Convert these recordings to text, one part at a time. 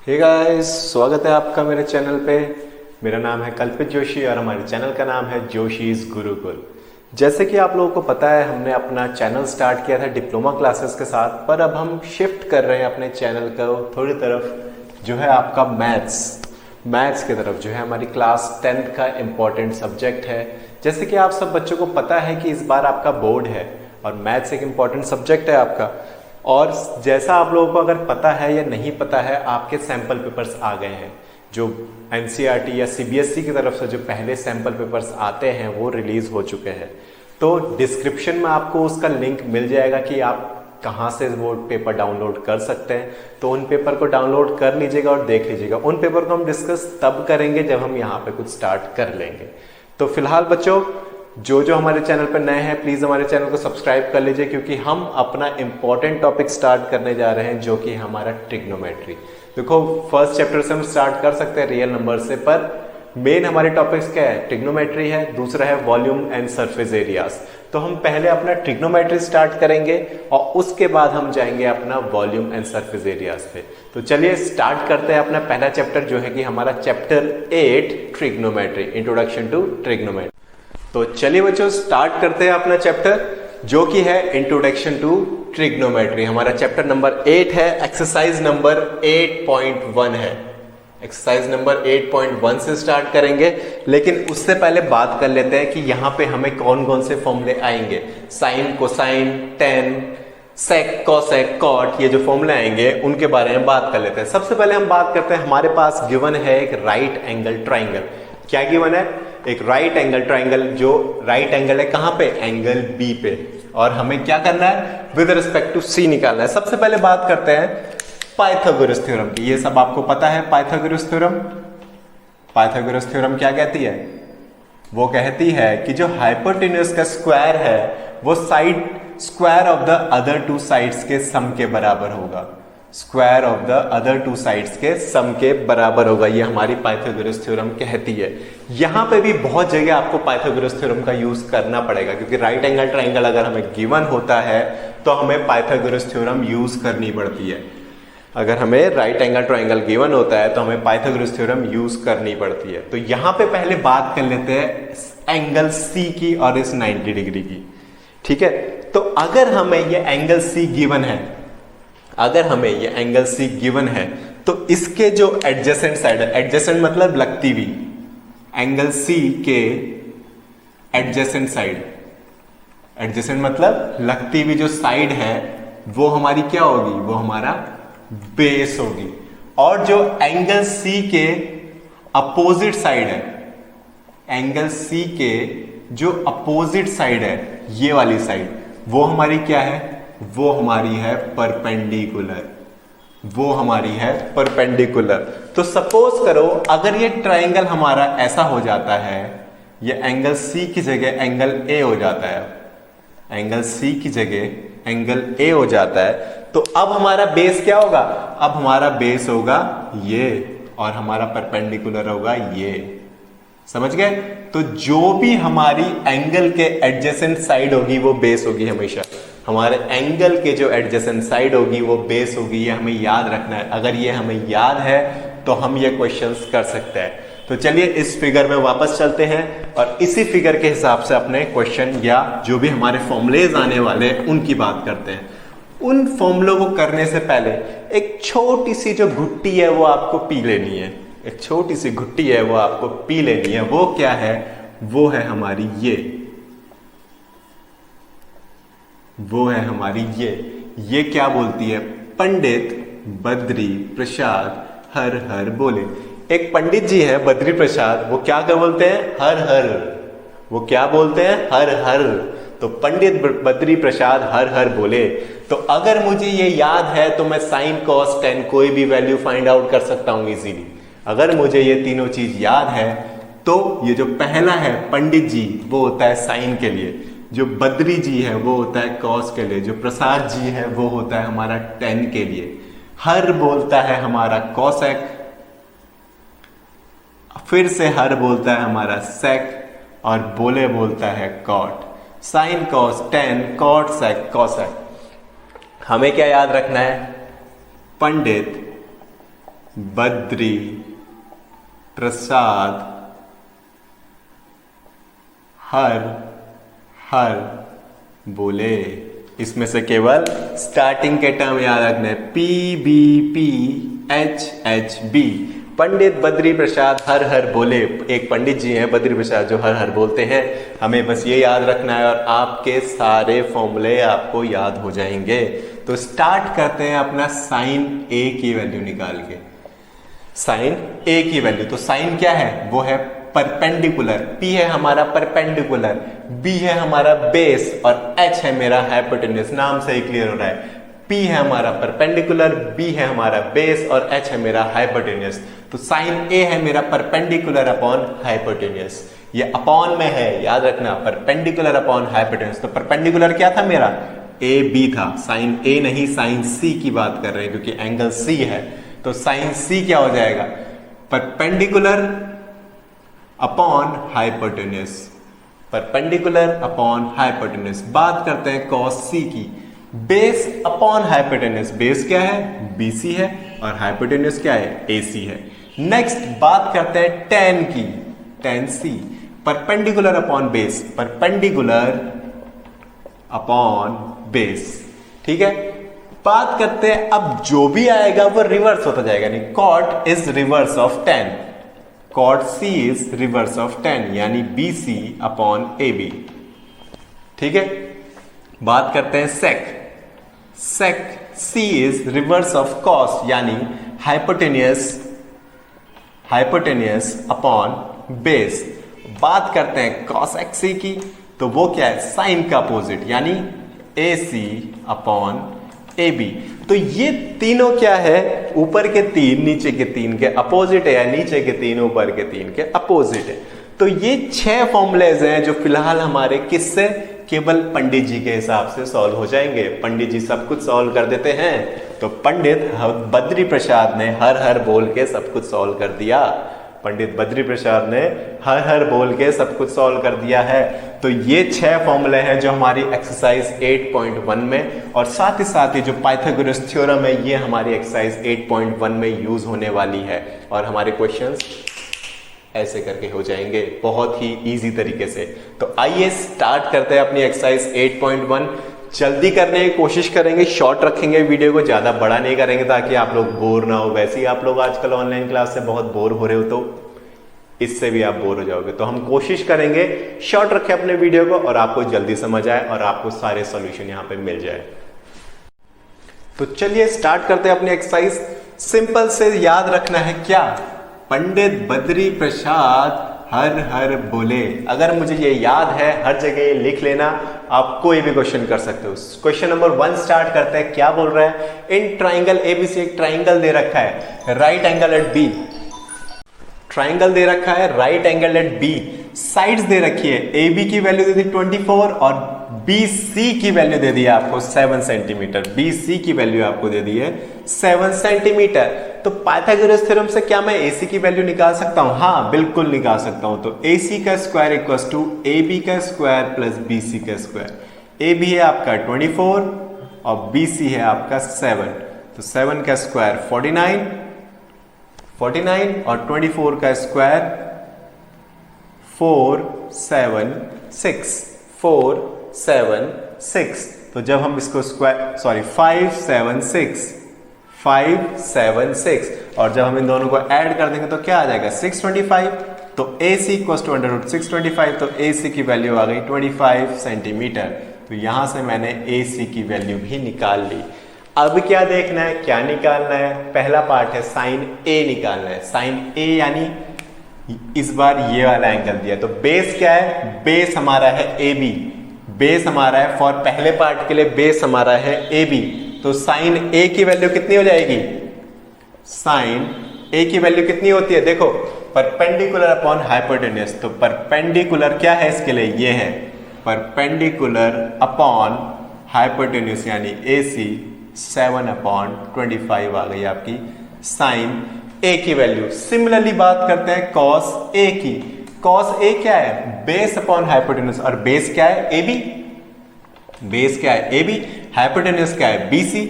Hey guys, स्वागत है आपका मेरे चैनल पे। मेरा नाम है कल्पित जोशी और हमारे चैनल का नाम है जोशीज गुरुकुल। जैसे कि आप लोगों को पता है, हमने अपना चैनल स्टार्ट किया था डिप्लोमा क्लासेस के साथ, पर अब हम शिफ्ट कर रहे हैं अपने चैनल को थोड़ी तरफ जो है आपका मैथ्स की तरफ, जो है हमारी क्लास 10th का इम्पॉर्टेंट सब्जेक्ट है। जैसे कि आप सब बच्चों को पता है कि इस बार आपका बोर्ड है और मैथ्स एक इम्पॉर्टेंट सब्जेक्ट है आपका। और जैसा आप लोगों को अगर पता है या नहीं पता है, आपके सैंपल पेपर्स आ गए हैं। जो एनसीईआरटी या सीबीएसई की तरफ से जो पहले सैंपल पेपर्स आते हैं वो रिलीज हो चुके हैं। तो डिस्क्रिप्शन में आपको उसका लिंक मिल जाएगा कि आप कहाँ से वो पेपर डाउनलोड कर सकते हैं। तो उन पेपर को डाउनलोड कर लीजिएगा और देख लीजिएगा। उन पेपर को हम डिस्कस तब करेंगे जब हम यहाँ पे कुछ स्टार्ट कर लेंगे। तो फिलहाल बच्चों, जो हमारे चैनल पर नए हैं, प्लीज हमारे चैनल को सब्सक्राइब कर लीजिए, क्योंकि हम अपना इंपॉर्टेंट टॉपिक स्टार्ट करने जा रहे हैं जो कि हमारा ट्रिग्नोमेट्री। देखो, फर्स्ट चैप्टर से हम स्टार्ट कर सकते हैं रियल नंबर से, पर मेन हमारे टॉपिक्स क्या है? ट्रिग्नोमेट्री है, दूसरा है वॉल्यूम एंड सरफेस एरियाज। तो हम पहले अपना ट्रिग्नोमेट्री स्टार्ट करेंगे और उसके बाद हम जाएंगे अपना वॉल्यूम एंड सरफेस एरियाज पे। तो चलिए स्टार्ट करते हैं अपना पहला चैप्टर, जो है कि हमारा chapter 8 trigonometry, introduction to trigonometry. तो चलिए बच्चों, स्टार्ट करते हैं अपना चैप्टर, जो कि है इंट्रोडक्शन टू ट्रिग्नोमेट्री। हमारा चैप्टर नंबर 8 है, एक्सरसाइज नंबर 8.1 है। एक्सरसाइज नंबर 8.1 से स्टार्ट करेंगे, लेकिन उससे पहले बात कर लेते हैं कि यहाँ पे हमें कौन कौन से फॉर्मूले आएंगे। साइन, कोसाइन, टेन, सेक, कॉसेक, कॉट, ये जो फॉर्मूले आएंगे उनके बारे में बात कर लेते हैं। सबसे पहले हम बात करते हैं, हमारे पास गिवन है एक राइट एंगल ट्राइंगल। क्या गिवन है? एक राइट एंगल ट्राइंगल। जो राइट एंगल है कहां पे? एंगल बी पे। और हमें क्या करना है? विद रिस्पेक्ट टू सी निकालना है। सबसे पहले बात करते हैं पाइथागोरस थ्योरम की। ये सब आपको पता है पाइथागोरस थ्योरम। पाइथागोरस थ्योरम क्या कहती है? वो कहती है कि जो हाइपोटेन्यूज का स्क्वायर है वो side square of the other two sides के सम के बराबर होगा। Square of the other two sides के सम के बराबर होगा। ये हमारी पाइथागोरस थ्योरम कहती है। यहां पे भी बहुत जगह आपको पाइथागोरस थ्योरम का यूज करना पड़ेगा, क्योंकि राइट एंगल ट्राइंगल अगर हमें गिवन होता है तो हमें पाइथागोरस थ्योरम यूज करनी पड़ती है। अगर हमें राइट एंगल ट्राइंगल गिवन होता है तो हमें पाइथागोरस थ्योरम यूज करनी पड़ती है। तो यहां पे पहले बात कर लेते हैं एंगल सी की और इस 90 डिग्री की। ठीक है, तो अगर हमें ये एंगल सी गिवन है, अगर हमें ये एंगल सी गिवन है, तो इसके जो एडजेसेंट साइड है, एडजेसेंट मतलब लगती हुई, एंगल सी के एडजेसेंट साइड, एडजेसेंट मतलब लगती हुई जो साइड है वो हमारी क्या होगी? वो हमारा बेस होगी। और जो एंगल सी के अपोजिट साइड है, एंगल सी के जो अपोजिट साइड है, ये वाली साइड, वो हमारी क्या है? वो हमारी है परपेंडिकुलर। वो हमारी है परपेंडिकुलर। तो सपोज करो अगर ये ट्राइंगल हमारा ऐसा हो जाता है, ये एंगल सी की जगह एंगल ए हो जाता है, एंगल सी की जगह एंगल ए हो जाता है, तो अब हमारा बेस क्या होगा? अब हमारा बेस होगा ये और हमारा परपेंडिकुलर होगा ये। समझ गए? तो जो भी हमारी एंगल के एडजेसेंट साइड होगी वो बेस होगी हमेशा। हमारे एंगल के जो एडजेसेंट साइड होगी वो बेस होगी। ये हमें याद रखना है। अगर ये हमें याद है तो हम ये क्वेश्चंस कर सकते हैं। तो चलिए इस फिगर में वापस चलते हैं और इसी फिगर के हिसाब से अपने क्वेश्चन या जो भी हमारे फॉर्मूलेज आने वाले हैं उनकी बात करते हैं। उन फॉर्मूलों को करने से पहले एक छोटी सी जो घुट्टी है वो आपको पी लेनी है। एक छोटी सी घुट्टी है वो आपको पी लेनी है। वो क्या है? वो है हमारी वो है हमारी ये क्या बोलती है? पंडित बद्री प्रसाद हर हर बोले। एक पंडित जी है बद्री प्रसाद, वो क्या बोलते हैं? हर हर। वो क्या बोलते हैं? हर हर। तो पंडित बद्री प्रसाद हर हर बोले। तो अगर मुझे ये याद है तो मैं साइन कॉस टेन कोई भी वैल्यू फाइंड आउट कर सकता हूं इजीली। अगर मुझे ये तीनों चीज याद है तो ये जो पहला है पंडित जी वो होता है साइन के लिए, जो बद्री जी है वो होता है कॉस के लिए, जो प्रसाद जी है वो होता है हमारा टेन के लिए, हर बोलता है हमारा कॉसेक, फिर से हर बोलता है हमारा सेक और बोले बोलता है cot. Sine cos tan cot sec cosec. हमें क्या याद रखना है? पंडित बद्री प्रसाद हर हर बोले। इसमें से केवल स्टार्टिंग के टर्म याद रखने, PBPHHB। पंडित बद्री प्रसाद हर हर बोले। एक पंडित जी हैं बद्री प्रसाद जो हर हर बोलते हैं। हमें बस ये याद रखना है और आपके सारे फॉर्मूले आपको याद हो जाएंगे। तो स्टार्ट करते हैं अपना साइन ए की वैल्यू निकाल के। साइन ए की वैल्यू, तो साइन क्या है, वो है परपेंडिकुलर। P है हमारा परपेंडिकुलर, B है हमारा बेस और H है मेरा हाइपोटेन्यूज। नाम से ही क्लियर हो रहा है, P है हमारा परपेंडिकुलर, B है हमारा बेस और H है मेरा हाइपोटेन्यूज। तो साइन A है मेरा परपेंडिकुलर अपॉन हाइपोटेन्यूज। ये अपॉन में है, याद रखना, परपेंडिकुलर अपॉन हाइपोटेन्यूज। तो परपेंडिकुलर क्या था मेरा, AB था। साइन A नहीं, साइन C की बात कर रहे हैं क्योंकि एंगल C है। तो साइन C क्या हो जाएगा, perpendicular upon hypotenuse. Perpendicular upon hypotenuse. बात करते हैं cos C की, बेस अपॉन हाइपोटेन्यूज। बेस क्या है, BC है और हाइपोटेन्यूज क्या है, AC है। नेक्स्ट बात करते हैं tan की, tan C। Perpendicular upon base, perpendicular upon base. ठीक है, बात करते हैं अब जो भी आएगा वो रिवर्स होता जाएगा, यानी cot is reverse of tan, cot C is reverse of tan, यानी BC अपॉन AB। ठीक है, बात करते हैं sec, sec C is reverse of cos, यानी हाइपोटेन्यूज अपॉन बेस। बात करते हैं cosec C की, तो वो क्या है, साइन का अपोजिट, यानी AC अपॉन AB। तो ये तीनों क्या है, ऊपर के तीन नीचे के तीन के अपोजिट है, या नीचे के तीन ऊपर के तीन के अपोजिट है। तो ये 6 फॉर्मूलेज हैं जो फिलहाल हमारे किससे, केवल पंडित जी के हिसाब से सॉल्व हो जाएंगे। पंडित जी सब कुछ सॉल्व कर देते हैं, तो पंडित बद्री प्रसाद ने हर हर बोल के सब कुछ सॉल्व कर दिया। पंडित बद्री प्रसाद ने हर हर बोल के सब कुछ सॉल्व कर दिया है। तो ये 6 फॉर्मूले हैं जो हमारी एक्सरसाइज 8.1 में, और साथ ही जो पाइथागोरस थ्योरम है ये हमारी एक्सरसाइज 8.1 में यूज होने वाली है। और हमारे क्वेश्चंस ऐसे करके हो जाएंगे बहुत ही इजी तरीके से। तो आइए स्टार्ट करते हैं अपनी एक्सरसाइज 8.1। जल्दी करने की कोशिश करेंगे, शॉर्ट रखेंगे वीडियो को, ज्यादा बड़ा नहीं करेंगे ताकि आप लोग बोर ना हो। वैसे ही आप लोग आजकल ऑनलाइन क्लास से बहुत बोर हो रहे हो, तो इससे भी आप बोर हो जाओगे। तो हम कोशिश करेंगे शॉर्ट रखें अपने वीडियो को और आपको जल्दी समझ आए और आपको सारे सॉल्यूशन यहाँ पे मिल जाए। तो चलिए स्टार्ट करते हैं अपनी एक्सरसाइज। सिंपल से याद रखना है क्या, पंडित बद्री प्रसाद हर हर बोले। अगर मुझे ये याद है, हर जगह लिख लेना, आप कोई भी क्वेश्चन कर सकते हो। क्वेश्चन नंबर 1 स्टार्ट करते हैं। क्या बोल रहा है, इन ट्राइंगल ABC एक ट्राइंगल दे रखा है, right angle at B। Triangle दे रखा है, right angle at B। Sides दे रखी है, AB की वैल्यू दे दी 24 और BC की वैल्यू दे दी है आपको 7 सेंटीमीटर। BC की वैल्यू आपको दे दी है 7 सेंटीमीटर। तो पाइथागोरस थ्योरम से क्या मैं AC की वैल्यू निकाल सकता हूं? हाँ, बिल्कुल निकाल सकता हूं। तो AC का स्क्वायर इक्वल्स टू AB का स्क्वायर प्लस BC का स्क्वायर। AB है आपका 24 और BC है आपका 7। तो 7 का स्क्वायर 49 और 24 का स्क्वायर 476। तो जब हम इसको स्क्वायर 576 और जब हम इन दोनों को ऐड कर देंगे तो क्या आ जाएगा 625। तो AC इक्वल्स टू √625। तो AC की वैल्यू आ गई 25 सेंटीमीटर। तो यहां से मैंने AC की वैल्यू भी निकाल ली। अब क्या देखना है, क्या निकालना है? पहला पार्ट है साइन A निकालना है। साइन A यानी इस बार ये वाला एंगल दिया। तो बेस क्या है, बेस हमारा है AB। बेस हमारा है, फॉर पहले पार्ट के लिए बेस हमारा है AB। तो साइन A की वैल्यू कितनी हो जाएगी, साइन A की वैल्यू कितनी होती है, देखो परपेंडिकुलर अपॉन हाइपोटेन्यूज। तो परपेंडिकुलर क्या है इसके लिए, ये है परपेंडिकुलर अपॉन हाइपोटेन्यूज यानी AC 7/25 आ गई आपकी साइन A की वैल्यू। सिमिलरली बात करते हैं cos A की। cos A क्या है, बेस अपॉन हाइपोटेन्यूज, और बेस क्या है AB। बेस क्या है AB, हाइपोटेन्यूज क्या है BC,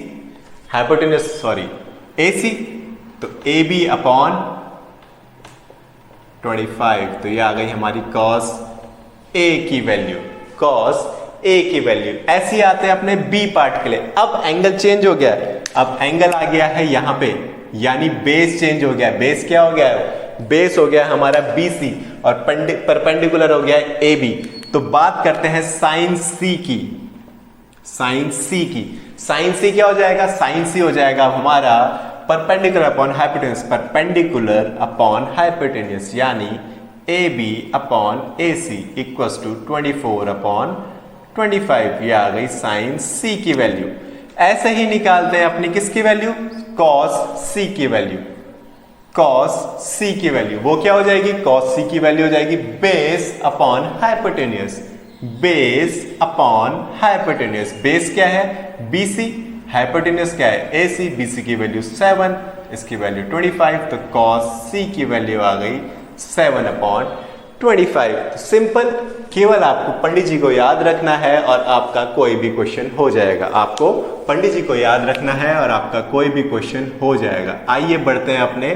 AC। तो ए बी अपॉन 25, तो ये आ गई हमारी कॉस ए की वैल्यू, कॉस ए की वैल्यू। ऐसे ही आते हैं अपने बी पार्ट के लिए। अब एंगल चेंज हो गया है, अब एंगल आ गया है यहां पे, यानी बेस चेंज हो गया है। बेस क्या हो गया है? बेस हो गया हमारा BC और परपेंडिकुलर हो गया है AB। तो बात करते हैं साइन C की, साइन C की। साइन C क्या हो जाएगा? साइन C हो जाएगा हमारा perpendicular upon hypotenuse, perpendicular upon hypotenuse, यानी AB upon AC equals to 24 upon 25। ये आ गई साइन C की वैल्यू। ऐसे ही निकालते हैं अपनी किसकी वैल्यू? कॉस C की वैल्यू, कॉस C की वैल्यू। वो क्या हो जाएगी? कॉस C की वैल्यू हो जाएगी base upon hypotenuse, base upon hypotenuse. Base क्या है? BC, हाइपोटेन्यूज क्या है? AC। BC की वैल्यू 7, इसकी वैल्यू 25, तो कॉस C की वैल्यू आ गई 7 अपॉन 25। तो सिंपल, केवल आपको पंडित जी को याद रखना है और आपका कोई भी क्वेश्चन हो जाएगा। आपको पंडित जी को याद रखना है और आपका कोई भी क्वेश्चन हो जाएगा। आइए बढ़ते हैं अपने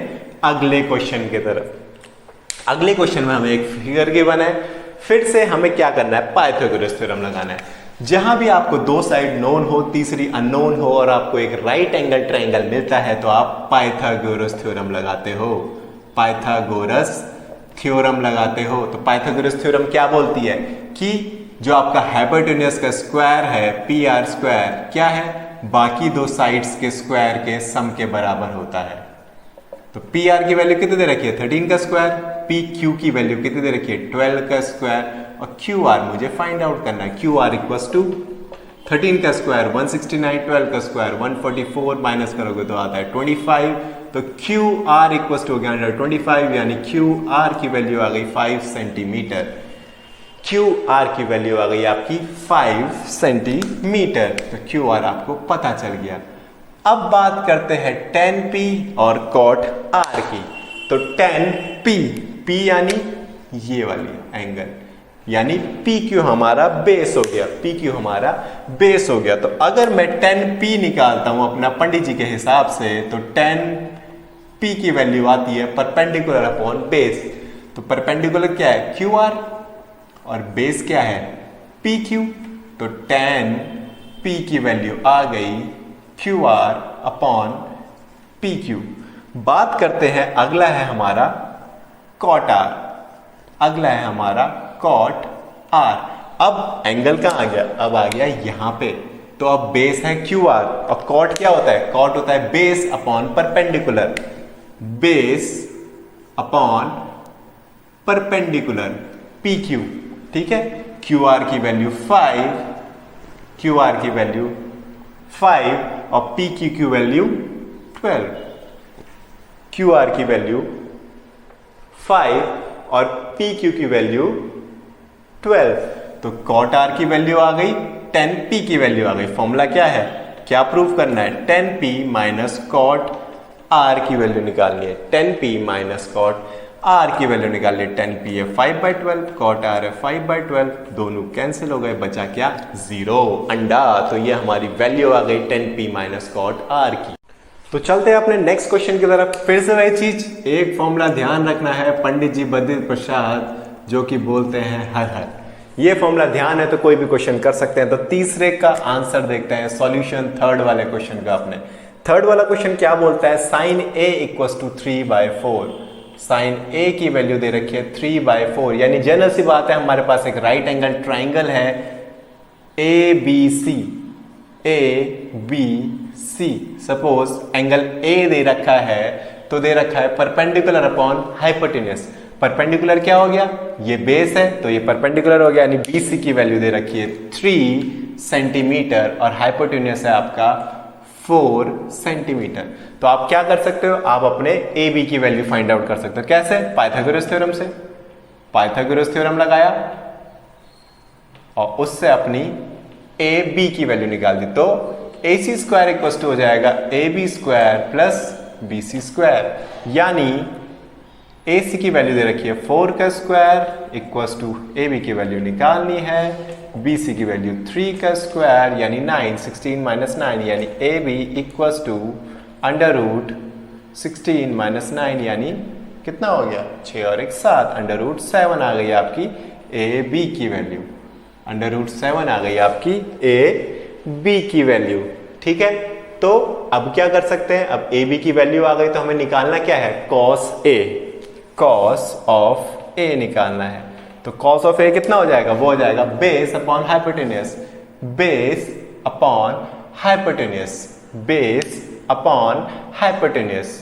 अगले क्वेश्चन की तरफ। अगले क्वेश्चन में हमें एक फिगर गिवन है। फिर से हमें क्या करना है? पाइथागोरस थ्योरम लगाना है। जहां भी आपको दो साइड नोन हो, तीसरी अननोन हो और आपको एक राइट एंगल ट्रायंगल मिलता है तो आप पाइथागोरस थ्योरम लगाते हो, पाइथागोरस थ्योरम लगाते हो। तो पाइथागोरस थ्योरम क्या बोलती है कि जो आपका हाइपोटेन्यूज का स्क्वायर है PR स्क्वायर क्या है? बाकी दो साइड्स के स्क्वायर के सम के बराबर होता है। तो PR की वैल्यू कितनी दे रखी है? 13 का स्क्वायर। PQ की वैल्यू कितनी दे रखी है? 12 का स्क्वायर। और QR मुझे फाइंड आउट करना है। QR इक्वल्स टू 13 का स्क्वायर 169, 12 का स्क्वायर 144, माइनस करोगे तो आता है 25। तो QR इक्वल्स टू हो गया 125, यानी QR की वैल्यू आ गई 5 सेंटीमीटर। QR की वैल्यू आ गई आपकी 5 सेंटीमीटर। तो QR आपको पता चल गया। अब बात करते हैं tan P और cot R की। तो tan P, P यानी ये वाली एंगल, यानी PQ हमारा बेस हो गया, PQ हमारा बेस हो गया। तो अगर मैं tan P निकालता हूं अपना पंडित जी के हिसाब से, तो tan P की वैल्यू आती है परपेंडिकुलर अपॉन बेस। तो परपेंडिकुलर क्या है? QR और बेस क्या है? PQ। तो tan P की वैल्यू आ गई QR अपॉन PQ। बात करते हैं, अगला है हमारा cot R, अगला है हमारा cot R। अब एंगल कहां आ गया? अब आ गया यहां पे। तो अब बेस है QR और cot क्या होता है? cot होता है base upon perpendicular, base upon perpendicular PQ। ठीक है, QR की वैल्यू 5, QR की वैल्यू 5 और PQ की वैल्यू 12। QR की वैल्यू 5 और PQ की वैल्यू 12। तो cot R की वैल्यू आ गई, tan P की वैल्यू आ गई। फॉर्मूला क्या है? क्या प्रूव करना है? tan P minus cot R की वैल्यू निकालनी है। tan P minus cot R की वैल्यू निकालनी है। tan P है 5/12, cot R है 5/12, दोनों कैंसिल हो गए, बचा क्या? 0, अंडा। तो ये हमारी वैल्यू आ गई tan P minus cot R की। तो चलते हैं अपने नेक्स्ट क्वेश्चन की तरफ। फिर से वही चीज, एक फॉर्मूला ध्यान रखना है, पंडित जी बद्री प्रसाद जो कि बोलते हैं हर हर। ये फॉर्मूला ध्यान है तो कोई भी क्वेश्चन कर सकते हैं। तो तीसरे का आंसर देखते हैं, सॉल्यूशन थर्ड वाले क्वेश्चन का। अपने थर्ड वाला क्वेश्चन क्या बोलता है? Sine A equals to 3/4। Sine A की वैल्यू दे रखी है 3/4, यानी जनरल सी बात है, हमारे पास एक राइट एंगल ट्राइंगल है ABC, ABC। Suppose angle A दे रखा है, तो दे रखा है परपेंडिकुलर अपॉन हाइपोटेन्यूज। परपेंडिकुलर क्या हो गया? ये बेस है तो ये परपेंडिकुलर हो गया, यानी BC की वैल्यू दे रखी है 3 सेंटीमीटर और हाइपोटेन्यूज है आपका 4 सेंटीमीटर। तो आप क्या कर सकते हो? आप अपने AB की वैल्यू फाइंड आउट कर सकते हो। कैसे? पाइथागोरस थ्योरम से। पाइथागोरस थ्योरम लगाया और उससे अपनी AB की वैल्यू निकाल दी। तो AC स्क्वायर इक्वल टू हो जाएगा AB square plus BC square, यानी AC की वैल्यू दे रखी है 4 का स्क्वायर इक्वल्स टू AB की वैल्यू निकालनी है, BC की वैल्यू 3 का स्क्वायर यानी 9, 16 माइनस 9, यानी AB equals to under root 16 minus 9 यानी कितना हो गया, 6 और 1 7, अंडर रूट 7 आ गई आपकी ए बी की वैल्यू, अंडर रूट 7 आ गई आपकी ए बी की वैल्यू। ठीक है, तो अब क्या कर सकते हैं, अब ए बी की वैल्यू आ गई तो हमें निकालना क्या है, कॉस ए, कॉस ऑफ ए निकालना है। तो कॉस ऑफ ए कितना हो जाएगा, वो हो जाएगा base upon hypotenuse, base upon hypotenuse, base upon hypotenuse.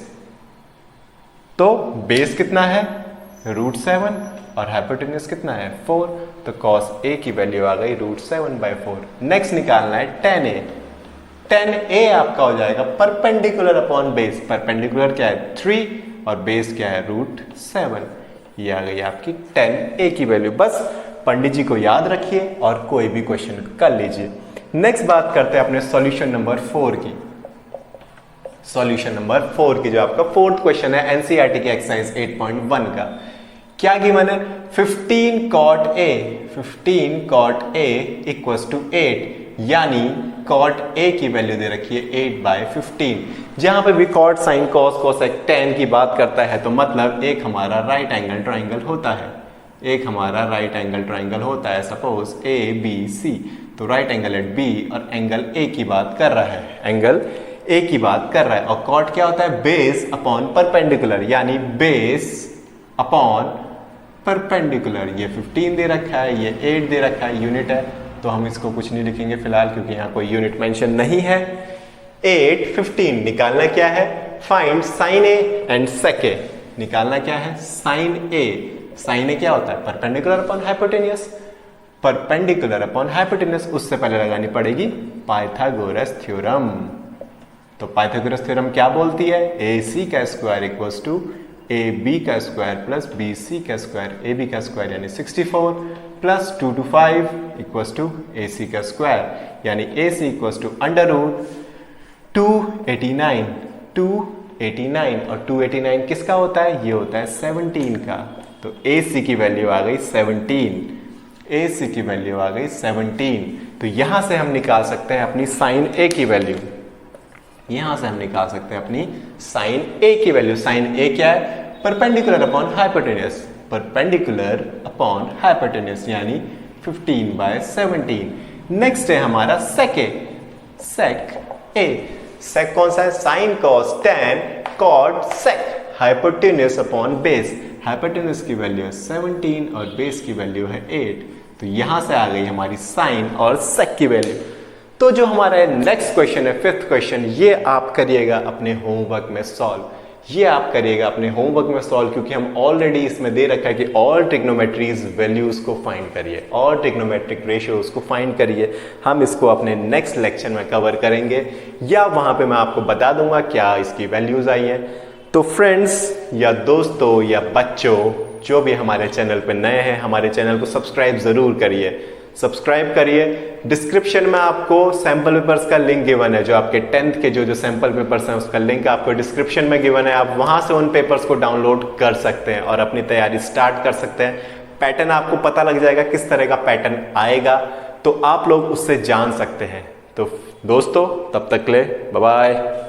तो बेस कितना है रूट 7 और हाइपोटेन्यूस कितना है 4, तो कॉस ए की वैल्यू आ गई रूट 7/4। नेक्स्ट निकालना है tan a, tan a आपका हो जाएगा परपेंडिकुलर अपॉन बेस, परपेंडिकुलर क्या है 3 और बेस क्या है रूट 7, ये आ गई आपकी tan a की वैल्यू। बस पंडित जी को याद रखिए और कोई भी क्वेश्चन कर लीजिए। नेक्स्ट बात करते हैं अपने सॉल्यूशन नंबर 4 की, सॉल्यूशन नंबर 4 की जो आपका फोर्थ क्वेश्चन है एनसीईआरटी की एक्सरसाइज 8.1 का। क्या गिवन है, 15 cot a, 15 cot a equals to 8, यानी cot a की वैल्यू दे रखी है 8/15। जहां पे भी cot sin cos cosec tan की बात करता है तो मतलब एक हमारा राइट एंगल ट्राइंगल होता है, एक हमारा राइट एंगल ट्राइंगल होता है, सपोज ए बी सी, तो राइट एंगल एट बी और एंगल ए की बात कर रहा है, एंगल ए की बात कर रहा है। और कॉट क्या होता है, बेस अपॉन परपेंडिकुलर, यानी बेस अपॉन परपेंडिकुलर। ये 15 दे रखा है, ये 8 दे रखा है, यूनिट है तो हम इसको कुछ नहीं लिखेंगे फिलहाल क्योंकि यहाँ कोई यूनिट मेंशन नहीं है। 8 15 निकालना क्या है, फाइंड साइन ए एंड सेक ए, निकालना क्या है साइन ए। साइन ए क्या होता है perpendicular upon hypotenuse, perpendicular upon hypotenuse, उससे पहले लगानी पड़ेगी पाइथागोरस थ्योरम। तो पाइथागोरस थ्योरम क्या बोलती है, ए सी का square equals to A B का स्क्वायर प्लस बी सी का स्क्वायर, ए बी का स्क्वायर यानी 64 plus 2 to 5 equals to A C का स्क्वायर, यानी A C equals to under root 289, 289 और 289 किसका होता है, ये होता है 17 का। तो ए सी की वैल्यू आ गई 17, ए सी की वैल्यू आ गई 17। तो यहां से हम निकाल सकते हैं अपनी साइन ए की वैल्यू, यहां से हम निकाल सकते हैं अपनी साइन ए की वैल्यू। साइन ए क्या है, perpendicular upon hypotenuse, perpendicular upon hypotenuse यानी 15/17। नेक्स्ट है हमारा सेक ए, सेक ए, सेक कौन सा है, sine cos tan cot sec, hypotenuse upon base, hypotenuse की वैल्यू है 17 और बेस की वैल्यू है 8, तो यहां से आ गई हमारी साइन और सेक की वैल्यू। तो जो हमारा नेक्स्ट क्वेश्चन है फिफ्थ क्वेश्चन, ये आप करिएगा अपने होमवर्क में सॉल्व, ये आप करिएगा अपने होमवर्क में सॉल्व, क्योंकि हम ऑलरेडी इसमें दे रखा है कि ऑल ट्रिग्नोमेट्रीज वैल्यूज को फाइंड करिए, ऑल ट्रिग्नोमेट्रिक रेशियोज को फाइंड करिए। हम इसको अपने नेक्स्ट लेक्चर में कवर करेंगे या वहां पे मैं आपको बता दूंगा क्या इसकी वैल्यूज आई है। तो फ्रेंड्स या दोस्तों या बच्चों जो भी हमारे चैनल पे नए हैं, हमारे चैनल को सब्सक्राइब जरूर करिए, सब्सक्राइब करिए। डिस्क्रिप्शन में आपको सैंपल पेपर्स का लिंक गिवन है, जो आपके 10th के जो सैंपल पेपर्स हैं उसका लिंक आपको डिस्क्रिप्शन में गिवन है, आप वहां से उन पेपर्स को डाउनलोड कर सकते हैं और अपनी तैयारी स्टार्ट कर सकते हैं। पैटर्न आपको पता लग जाएगा किस तरह का पैटर्न आएगा, तो आप लोग उससे जान सकते हैं। तो दोस्तों तब तक ले बाय बाय।